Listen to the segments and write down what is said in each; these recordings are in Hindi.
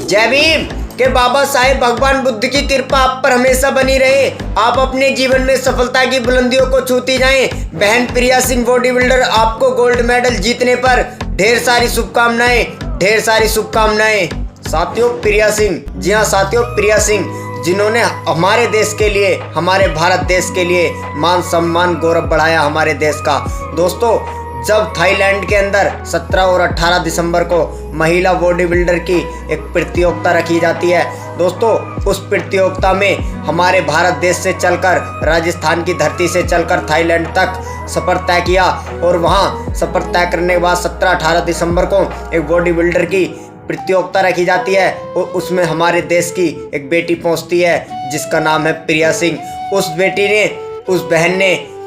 जय भीम के बाबा साहेब भगवान बुद्ध की कृपा आप पर हमेशा बनी रहे। आप अपने जीवन में सफलता की बुलंदियों को छूती जाएं। बहन प्रिया सिंह बॉडी बिल्डर आपको गोल्ड मेडल जीतने पर ढेर सारी शुभकामनाएं, ढेर सारी शुभकामनाएं। साथियों प्रिया सिंह, जी हाँ साथियों प्रिया सिंह, जिन्होंने हमारे देश के लिए, हमारे भारत देश के लिए मान सम्मान गौरव बढ़ाया हमारे देश का। दोस्तों जब थाईलैंड के अंदर 17 और 18 दिसंबर को महिला बॉडी बिल्डर की एक प्रतियोगिता रखी जाती है, दोस्तों उस प्रतियोगिता में हमारे भारत देश से चलकर, राजस्थान की धरती से चलकर थाईलैंड तक सफ़र तय किया और वहां सफ़र तय करने के बाद 17-18 दिसंबर को एक बॉडी बिल्डर की प्रतियोगिता रखी जाती है और उसमें हमारे देश की एक बेटी पहुंचती है जिसका नाम है प्रिया सिंह। उस बेटी ने, उस बहन ने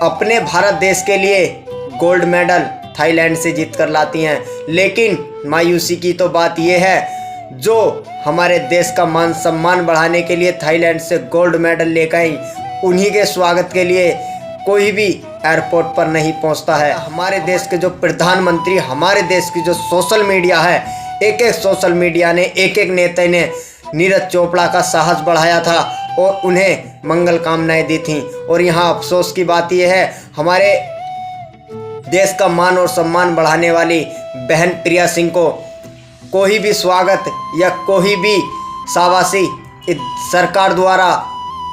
अपने भारत देश के लिए गोल्ड मेडल थाईलैंड से जीत कर लाती हैं। लेकिन मायूसी की तो बात यह है, जो हमारे देश का मान सम्मान बढ़ाने के लिए थाईलैंड से गोल्ड मेडल लेकर आई, उन्हीं के स्वागत के लिए कोई भी एयरपोर्ट पर नहीं पहुंचता है। हमारे देश के जो प्रधानमंत्री, हमारे देश की जो सोशल मीडिया है, एक एक सोशल मीडिया ने, एक एक नेता ने नीरज चोपड़ा का साहस बढ़ाया था और उन्हें मंगल कामनाएं दी थीं। और यहाँ अफसोस की बात यह है, हमारे देश का मान और सम्मान बढ़ाने वाली बहन प्रिया सिंह को कोई भी स्वागत या कोई भी शाबाशी सरकार द्वारा,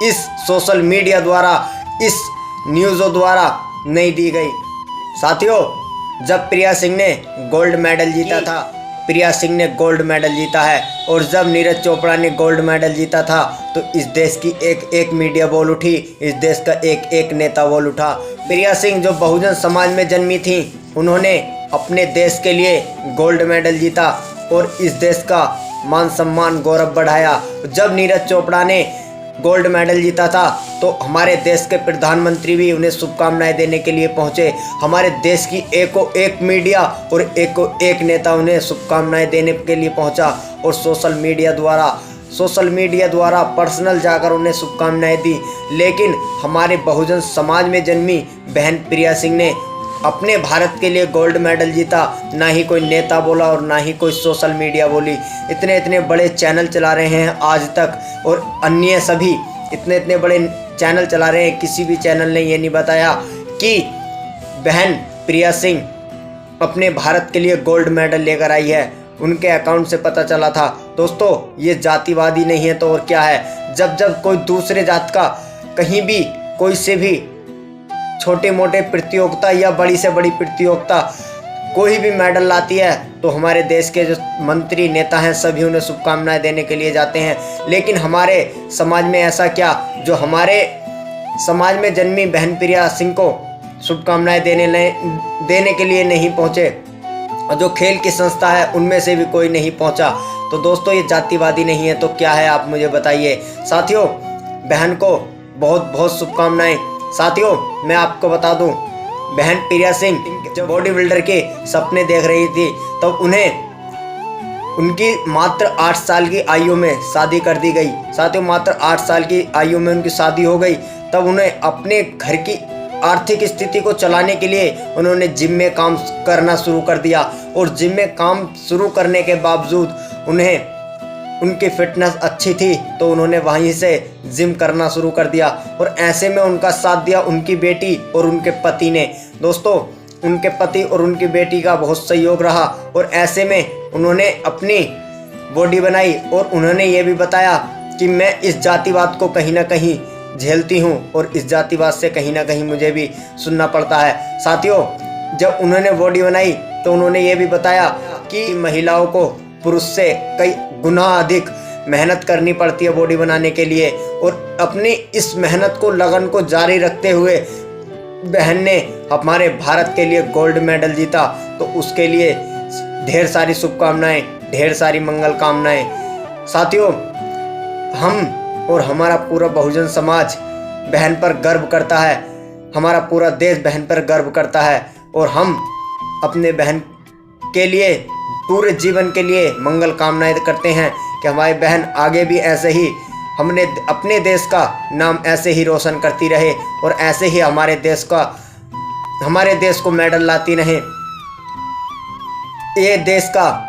इस सोशल मीडिया द्वारा, इस न्यूज़ों द्वारा नहीं दी गई। साथियों जब प्रिया सिंह ने गोल्ड मेडल जीता था, प्रिया सिंह ने गोल्ड मेडल जीता है, और जब नीरज चोपड़ा ने गोल्ड मेडल जीता था तो इस देश की एक एक मीडिया बोल उठी, इस देश का एक एक नेता बोल उठा। प्रिया सिंह जो बहुजन समाज में जन्मी थी, उन्होंने अपने देश के लिए गोल्ड मेडल जीता और इस देश का मान सम्मान गौरव बढ़ाया। जब नीरज चोपड़ा ने गोल्ड मेडल जीता था तो हमारे देश के प्रधानमंत्री भी उन्हें शुभकामनाएं देने के लिए पहुंचे। हमारे देश की एको एक मीडिया और एको एक नेता उन्हें शुभकामनाएं देने के लिए पहुंचा और सोशल मीडिया द्वारा पर्सनल जाकर उन्हें शुभकामनाएं दी। लेकिन हमारे बहुजन समाज में जन्मी बहन प्रिया सिंह ने अपने भारत के लिए गोल्ड मेडल जीता। ना ही कोई नेता बोला और ना ही कोई सोशल मीडिया बोली। इतने बड़े चैनल चला रहे हैं आज तक और अन्य सभी इतने बड़े चैनल चला रहे हैं, किसी भी चैनल ने ये नहीं बताया कि बहन प्रिया सिंह अपने भारत के लिए गोल्ड मेडल लेकर आई है। उनके अकाउंट से पता चला था। दोस्तों ये जातिवादी नहीं है तो और क्या है। जब कोई दूसरे जात का कहीं भी कोई से भी छोटे मोटे प्रतियोगिता या बड़ी से बड़ी प्रतियोगिता कोई भी मेडल लाती है तो हमारे देश के जो मंत्री नेता हैं सभी उन्हें शुभकामनाएं देने के लिए जाते हैं। लेकिन हमारे समाज में ऐसा क्या, जो हमारे समाज में जन्मी बहन प्रिया सिंह को शुभकामनाएं देने के लिए नहीं पहुंचे, और जो खेल की संस्था है उनमें से भी कोई नहीं पहुंचा। तो दोस्तों ये जातिवादी नहीं है तो क्या है, आप मुझे बताइए। साथियों बहन को बहुत बहुत शुभकामनाएं। साथियों मैं आपको बता दूं, बहन प्रिया सिंह जब बॉडी बिल्डर के सपने देख रही थी तब तो उन्हें उनकी मात्र 8 साल की आयु में शादी कर दी गई। साथियों मात्र 8 साल की आयु में उनकी शादी हो गई। तब उन्हें अपने घर की आर्थिक स्थिति को चलाने के लिए उन्होंने जिम में काम करना शुरू कर दिया और जिम में काम शुरू करने के बावजूद उन्हें उनकी फिटनेस अच्छी थी तो उन्होंने वहीं से जिम करना शुरू कर दिया और ऐसे में उनका साथ दिया उनकी बेटी और उनके पति ने। दोस्तों उनके पति और उनकी बेटी का बहुत सहयोग रहा और ऐसे में उन्होंने अपनी बॉडी बनाई और उन्होंने ये भी बताया कि मैं इस जातिवाद को कहीं ना कहीं झेलती हूँ और इस जातिवाद से कहीं ना कहीं मुझे भी सुनना पड़ता है। साथियों जब उन्होंने बॉडी बनाई तो उन्होंने ये भी बताया कि महिलाओं को पुरुष से कई गुना अधिक मेहनत करनी पड़ती है बॉडी बनाने के लिए, और अपनी इस मेहनत को, लगन को जारी रखते हुए बहन ने हमारे भारत के लिए गोल्ड मेडल जीता। तो उसके लिए ढेर सारी शुभकामनाएं, ढेर सारी मंगल कामनाएं। साथियों हम और हमारा पूरा बहुजन समाज बहन पर गर्व करता है, हमारा पूरा देश बहन पर गर्व करता है और हम अपने बहन के लिए पूरे जीवन के लिए मंगल कामनाएं करते हैं कि हमारी बहन आगे भी ऐसे ही हमने अपने देश का नाम ऐसे ही रोशन करती रहे और ऐसे ही हमारे देश को मेडल लाती रहे। ये देश का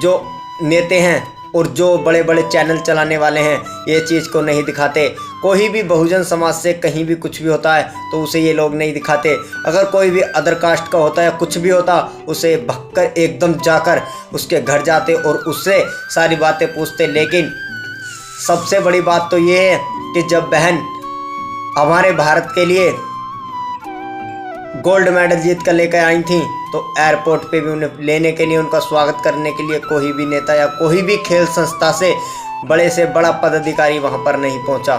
जो नेता हैं और जो बड़े बड़े चैनल चलाने वाले हैं ये चीज़ को नहीं दिखाते। कोई भी बहुजन समाज से कहीं भी कुछ भी होता है तो उसे ये लोग नहीं दिखाते। अगर कोई भी अदर कास्ट का होता है कुछ भी होता उसे भक्कर एकदम जाकर उसके घर जाते और उससे सारी बातें पूछते। लेकिन सबसे बड़ी बात तो ये है कि जब बहन हमारे भारत के लिए गोल्ड मेडल जीत कर लेकर आई थी तो एयरपोर्ट पे भी उन्हें लेने के लिए, उनका स्वागत करने के लिए कोई भी नेता या कोई भी खेल संस्था से बड़ा पदाधिकारी वहां पर नहीं पहुंचा।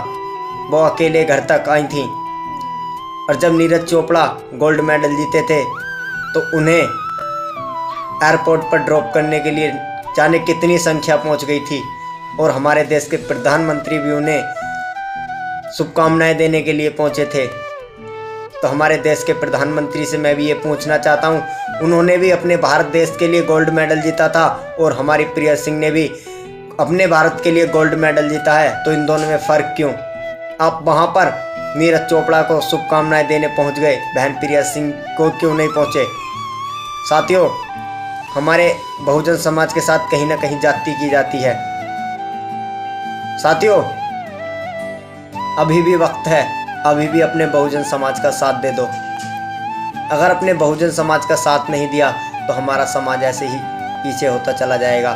वो अकेले घर तक आई थी। और जब नीरज चोपड़ा गोल्ड मेडल जीते थे तो उन्हें एयरपोर्ट पर ड्रॉप करने के लिए जाने कितनी संख्या पहुंच गई थी। और हमारे देश के प्रधानमंत्री भी उन्हें शुभकामनाएं देने के लिए पहुंचे थे। तो हमारे देश के प्रधानमंत्री से मैं भी ये पूछना चाहता हूँ, उन्होंने भी अपने भारत देश के लिए गोल्ड मेडल जीता था और हमारी प्रिया सिंह ने भी अपने भारत के लिए गोल्ड मेडल जीता है, तो इन दोनों में फ़र्क क्यों? आप वहाँ पर नीरज चोपड़ा को शुभकामनाएं देने पहुँच गए, बहन प्रिया सिंह को क्यों नहीं पहुँचे? साथियों, हमारे बहुजन समाज के साथ कहीं ना कहीं जाति की जाती है। साथियों, अभी भी वक्त है, अभी भी अपने बहुजन समाज का साथ दे दो। अगर अपने बहुजन समाज का साथ नहीं दिया तो हमारा समाज ऐसे ही पीछे होता चला जाएगा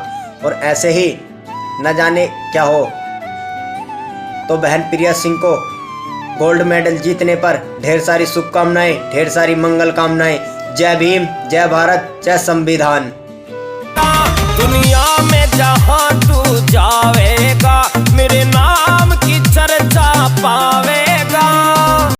और ऐसे ही न जाने क्या हो। तो बहन प्रिया सिंह को गोल्ड मेडल जीतने पर ढेर सारी शुभकामनाएं, ढेर सारी मंगल कामनाएं। जय भीम, जय भारत, जय संविधान। दुनिया में जहां तू जावेगा मेरे नाम की चर्चा पावे।